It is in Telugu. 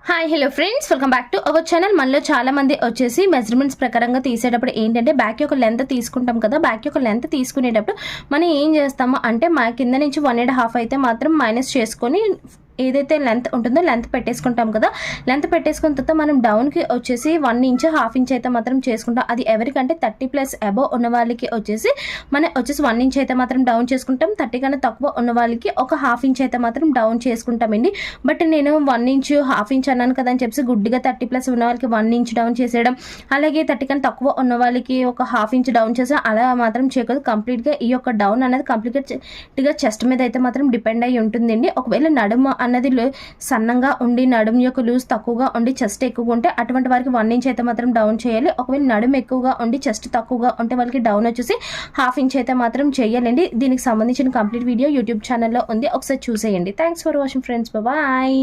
Hi hello friends, welcome back to our channel. మనలో చాలా మంది వచ్చేసి మెజర్మెంట్స్ ప్రకారంగా తీసేటప్పుడు ఏంటంటే బ్యాక్ యొక్క లెంత్ తీసుకుంటాం కదా. బ్యాక్ యొక్క లెంత్ తీసుకునేటప్పుడు మనం ఏం చేస్తాము అంటే మా కింద నుంచి 1.5 అయితే మాత్రం మైనస్ చేసుకొని ఏదైతే లెంత్ ఉంటుందో లెంత్ పెట్టేసుకుంటాం కదా. లెంత్ పెట్టేసుకున్న తర్వాత మనం డౌన్కి వచ్చేసి 1 ఇంచ్ 1/2 ఇంచ్ అయితే మాత్రం చేసుకుంటాం. అది ఎవరికంటే 30+ అబోవ్ ఉన్న వాళ్ళకి వచ్చేసి 1 ఇంచ్ అయితే మాత్రం డౌన్ చేసుకుంటాం. 30 కన్నా తక్కువ ఉన్న వాళ్ళకి ఒక 1/2 ఇంచ్ అయితే మాత్రం డౌన్ చేసుకుంటామండి. బట్ నేను 1 ఇంచ్ 1/2 ఇంచ్ అన్నాను కదా అని చెప్పి గుడ్డిగా 30+ ఉన్న వాళ్ళకి 1 ఇంచ్ డౌన్ చేసేయడం, అలాగే 30 కన్నా తక్కువ ఉన్న వాళ్ళకి ఒక 1/2 ఇంచ్ డౌన్ చేసే అలా మాత్రం చేయకూడదు. కంప్లీట్గా ఈ యొక్క డౌన్ అనేది కంప్లీట్గా చెస్ట్ మీద అయితే మాత్రం డిపెండ్ అయ్యి ఉంటుందండి. ఒకవేళ నడుము అన్నది సన్నంగా ఉండి నడుము యొక్క లూజ్ తక్కువగా ఉండి చెస్ట్ ఎక్కువగా ఉంటే అటువంటి వారికి 1 ఇంచ్ అయితే మాత్రం డౌన్ చేయాలి. ఒకవేళ నడుము ఎక్కువగా ఉండి చెస్ట్ తక్కువగా ఉంటే వాళ్ళకి డౌన్ వచ్చేసి 1/2 ఇంచ్ అయితే మాత్రం చేయాలండి. దీనికి సంబంధించిన కంప్లీట్ వీడియో యూట్యూబ్ ఛానల్లో ఉంది, ఒకసారి చూసేయండి. Thanks for watching friends, bye.